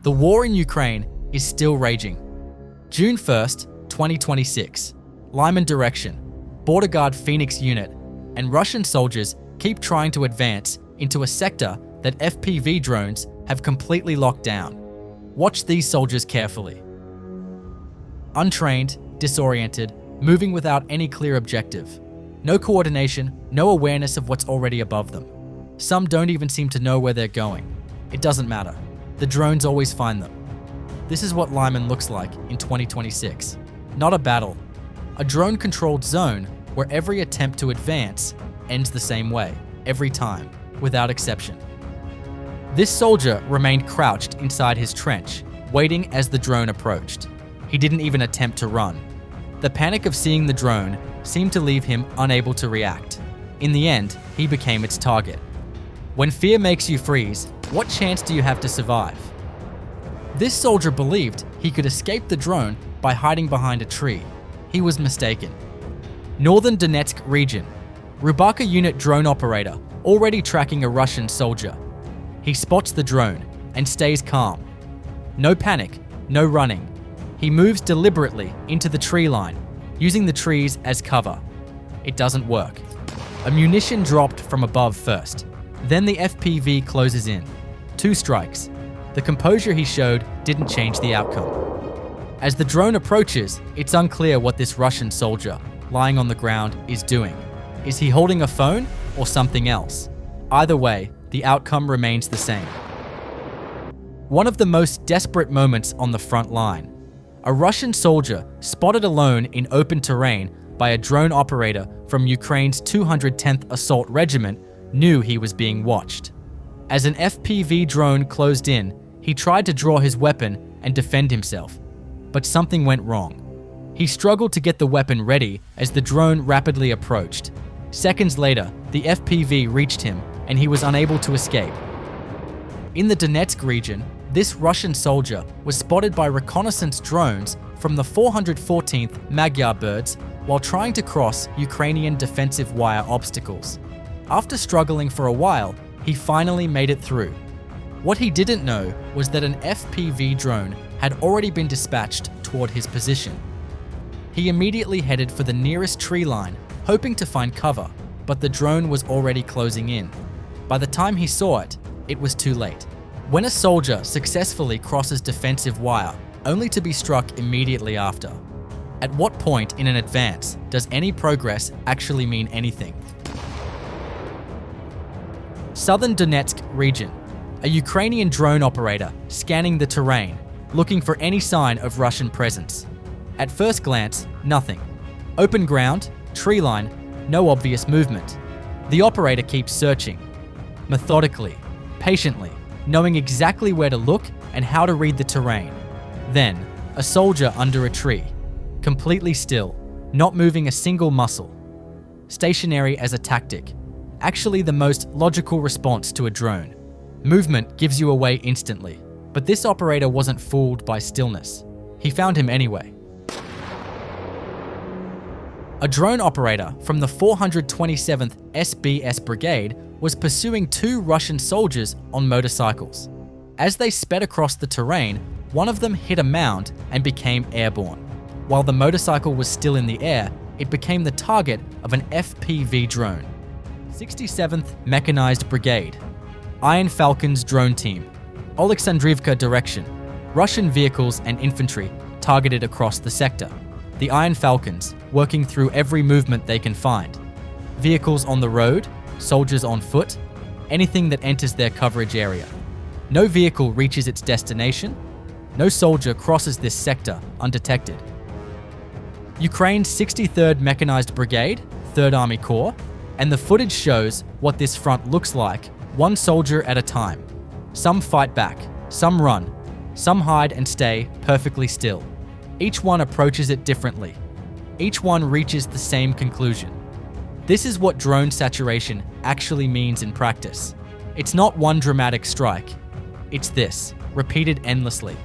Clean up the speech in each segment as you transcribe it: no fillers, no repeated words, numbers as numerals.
The war in Ukraine is still raging. June 1st, 2026. Lyman direction. Border Guard Phoenix unit and Russian soldiers keep trying to advance into a sector that FPV drones have completely locked down. Watch these soldiers carefully. Untrained, disoriented, moving without any clear objective. No coordination, no awareness of what's already above them. Some don't even seem to know where they're going. It doesn't matter. The drones always find them. This is what Lyman looks like in 2026. Not a battle. A drone-controlled zone where every attempt to advance ends the same way, every time, without exception. This soldier remained crouched inside his trench, waiting as the drone approached. He didn't even attempt to run. The panic of seeing the drone seemed to leave him unable to react. In the end, he became its target. When fear makes you freeze, what chance do you have to survive? This soldier believed he could escape the drone by hiding behind a tree. He was mistaken. Northern Donetsk region. Rubaka unit drone operator already tracking a Russian soldier. He spots the drone and stays calm. No panic, no running. He moves deliberately into the tree line, using the trees as cover. It doesn't work. A munition dropped from above first. Then the FPV closes in. 2 strikes. The composure he showed didn't change the outcome. As the drone approaches, it's unclear what this Russian soldier, lying on the ground, is doing. Is he holding a phone or something else? Either way, the outcome remains the same. One of the most desperate moments on the front line. A Russian soldier spotted alone in open terrain by a drone operator from Ukraine's 210th Assault Regiment knew he was being watched. As an FPV drone closed in, he tried to draw his weapon and defend himself, but something went wrong. He struggled to get the weapon ready as the drone rapidly approached. Seconds later, the FPV reached him and he was unable to escape. In the Donetsk region, this Russian soldier was spotted by reconnaissance drones from the 414th Magyar Birds while trying to cross Ukrainian defensive wire obstacles. After struggling for a while, he finally made it through. What he didn't know was that an FPV drone had already been dispatched toward his position. He immediately headed for the nearest tree line, hoping to find cover, but the drone was already closing in. By the time he saw it, it was too late. When a soldier successfully crosses defensive wire, only to be struck immediately after. At what point in an advance does any progress actually mean anything? Southern Donetsk region. A Ukrainian drone operator scanning the terrain, looking for any sign of Russian presence. At first glance, nothing. Open ground, tree line, no obvious movement. The operator keeps searching, methodically, patiently, knowing exactly where to look and how to read the terrain. Then, a soldier under a tree, completely still, not moving a single muscle. Stationary as a tactic, actually the most logical response to a drone. Movement gives you away instantly, but this operator wasn't fooled by stillness. He found him anyway. A drone operator from the 427th SBU Brigade was pursuing 2 Russian soldiers on motorcycles. As they sped across the terrain, one of them hit a mound and became airborne. While the motorcycle was still in the air, it became the target of an FPV drone. 67th Mechanized Brigade, Iron Falcons drone team, Alexandrivka direction, Russian vehicles and infantry targeted across the sector. The Iron Falcons working through every movement they can find. Vehicles on the road, soldiers on foot, anything that enters their coverage area. No vehicle reaches its destination. No soldier crosses this sector undetected. Ukraine's 63rd Mechanized Brigade, 3rd Army Corps, and the footage shows what this front looks like, one soldier at a time. Some fight back, some run, some hide and stay perfectly still. Each one approaches it differently. Each one reaches the same conclusion. This is what drone saturation actually means in practice. It's not one dramatic strike. It's this, repeated endlessly.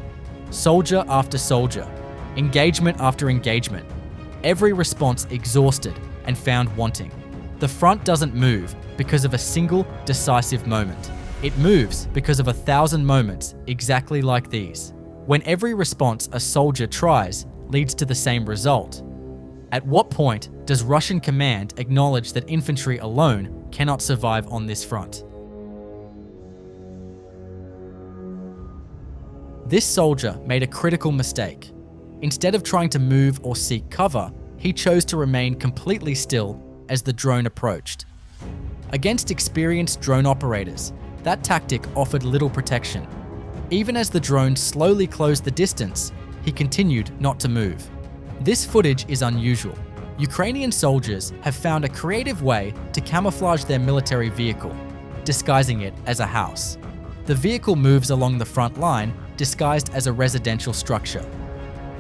Soldier after soldier, engagement after engagement. Every response exhausted and found wanting. The front doesn't move because of a single decisive moment. It moves because of 1,000 moments exactly like these, when every response a soldier tries leads to the same result. At what point does Russian command acknowledge that infantry alone cannot survive on this front? This soldier made a critical mistake. Instead of trying to move or seek cover, he chose to remain completely still as the drone approached. Against experienced drone operators, that tactic offered little protection. Even as the drone slowly closed the distance, he continued not to move. This footage is unusual. Ukrainian soldiers have found a creative way to camouflage their military vehicle, disguising it as a house. The vehicle moves along the front line, disguised as a residential structure.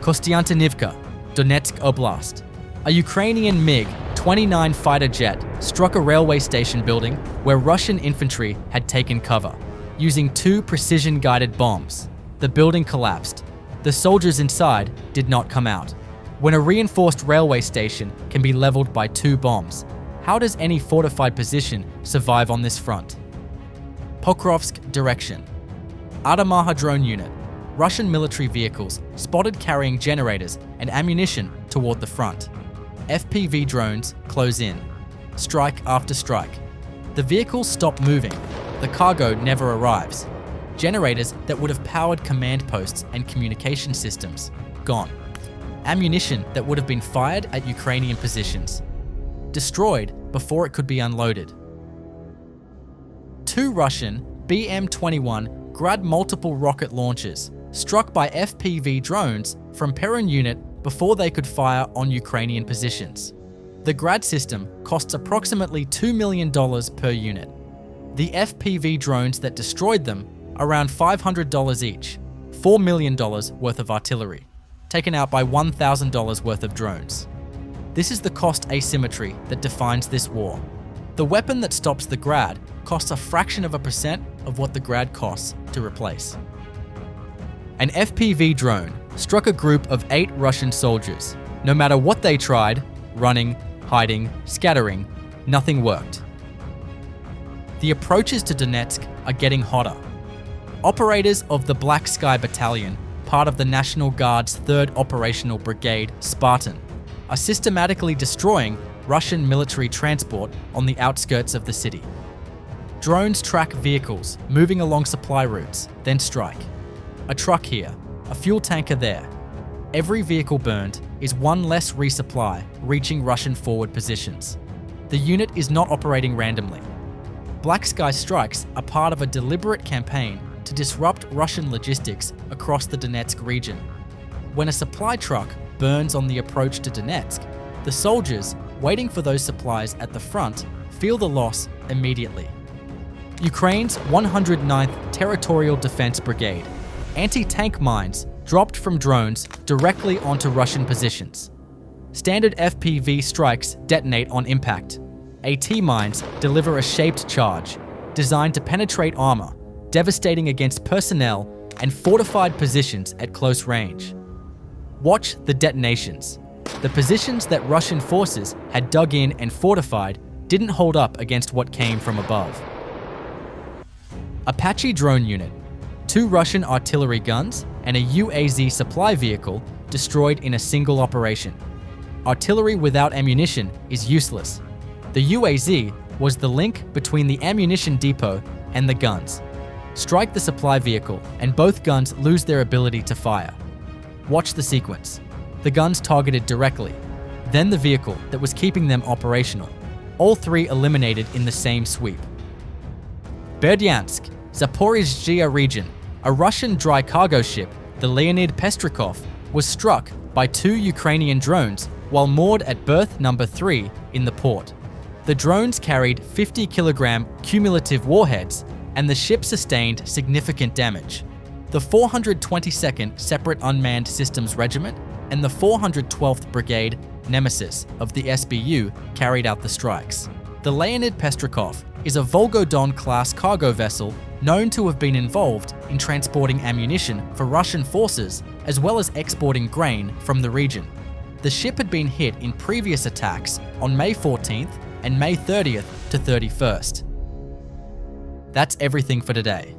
Kostiantynivka, Donetsk Oblast. A Ukrainian MiG-29 fighter jet struck a railway station building where Russian infantry had taken cover. Using 2 precision-guided bombs, the building collapsed. The soldiers inside did not come out. When a reinforced railway station can be leveled by 2 bombs, how does any fortified position survive on this front? Pokrovsk direction. ADAMAHA drone unit. Russian military vehicles spotted carrying generators and ammunition toward the front. FPV drones close in. Strike after strike. The vehicles stop moving. The cargo never arrives. Generators that would have powered command posts and communication systems, gone. Ammunition that would have been fired at Ukrainian positions, destroyed before it could be unloaded. 2 Russian BM-21 Grad multiple rocket launchers struck by FPV drones from Pion unit before they could fire on Ukrainian positions. The Grad system costs approximately $2 million per unit. The FPV drones that destroyed them, around $500 each, $4 million worth of artillery, taken out by $1,000 worth of drones. This is the cost asymmetry that defines this war. The weapon that stops the Grad costs a fraction of a percent of what the Grad costs to replace. An FPV drone struck a group of 8 Russian soldiers. No matter what they tried, running, hiding, scattering, nothing worked. The approaches to Donetsk are getting hotter. Operators of the Black Sky Battalion, part of the National Guard's 3rd Operational Brigade, Spartan, are systematically destroying Russian military transport on the outskirts of the city. Drones track vehicles moving along supply routes, then strike. A truck here, a fuel tanker there. Every vehicle burned is one less resupply reaching Russian forward positions. The unit is not operating randomly. Black Sky strikes are part of a deliberate campaign to disrupt Russian logistics across the Donetsk region. When a supply truck burns on the approach to Donetsk, the soldiers waiting for those supplies at the front feel the loss immediately. Ukraine's 109th Territorial Defense Brigade. Anti-tank mines dropped from drones directly onto Russian positions. Standard FPV strikes detonate on impact. AT mines deliver a shaped charge, designed to penetrate armor, devastating against personnel and fortified positions at close range. Watch the detonations. The positions that Russian forces had dug in and fortified didn't hold up against what came from above. Apachi drone unit. 2 Russian artillery guns and a UAZ supply vehicle destroyed in a single operation. Artillery without ammunition is useless. The UAZ was the link between the ammunition depot and the guns. Strike the supply vehicle and both guns lose their ability to fire. Watch the sequence. The guns targeted directly, then the vehicle that was keeping them operational. All 3 eliminated in the same sweep. Berdyansk, Zaporizhzhia region. A Russian dry cargo ship, the Leonid Pestrikov, was struck by 2 Ukrainian drones while moored at berth number 3 in the port. The drones carried 50-kilogram cumulative warheads, and the ship sustained significant damage. The 422nd Separate Unmanned Systems Regiment and the 412th Brigade, Nemesis, of the SBU carried out the strikes. The Leonid Pestrikov is a Volgodon-class cargo vessel known to have been involved in transporting ammunition for Russian forces as well as exporting grain from the region. The ship had been hit in previous attacks on May 14th and May 30th to 31st. That's everything for today.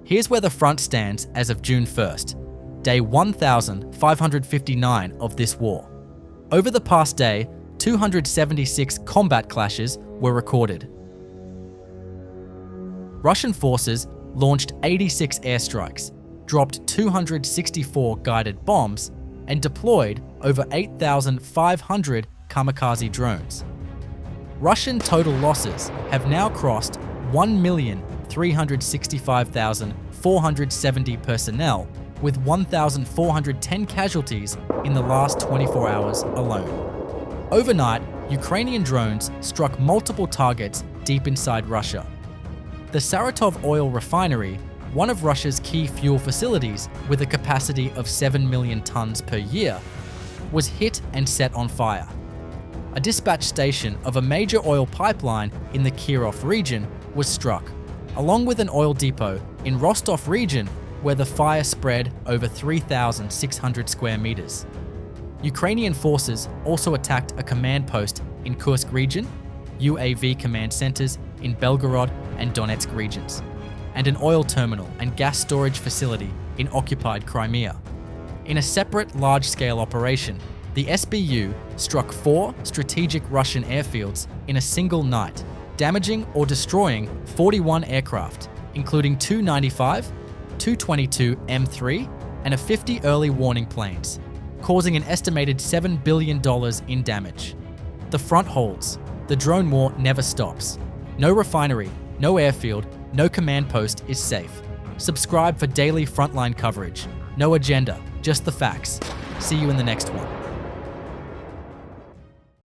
Here's where the front stands as of June 1st, day 1559 of this war. Over the past day, 276 combat clashes were recorded. Russian forces launched 86 airstrikes, dropped 264 guided bombs, and deployed over 8,500 kamikaze drones. Russian total losses have now crossed 1,365,470 personnel, with 1,410 casualties in the last 24 hours alone. Overnight, Ukrainian drones struck multiple targets deep inside Russia. The Saratov oil refinery, one of Russia's key fuel facilities with a capacity of 7 million tons per year, was hit and set on fire. A dispatch station of a major oil pipeline in the Kirov region was struck, along with an oil depot in Rostov region where the fire spread over 3,600 square meters. Ukrainian forces also attacked a command post in Kursk region, UAV command centers in Belgorod and Donetsk regions, and an oil terminal and gas storage facility in occupied Crimea. In a separate large-scale operation, the SBU struck 4 strategic Russian airfields in a single night, damaging or destroying 41 aircraft, including 2 95, 222 M3, and a 50 early warning planes, causing an estimated $7 billion in damage. The front holds. The drone war never stops. No refinery, no airfield, no command post is safe. Subscribe for daily Frontline coverage. No agenda, just the facts. See you in the next one.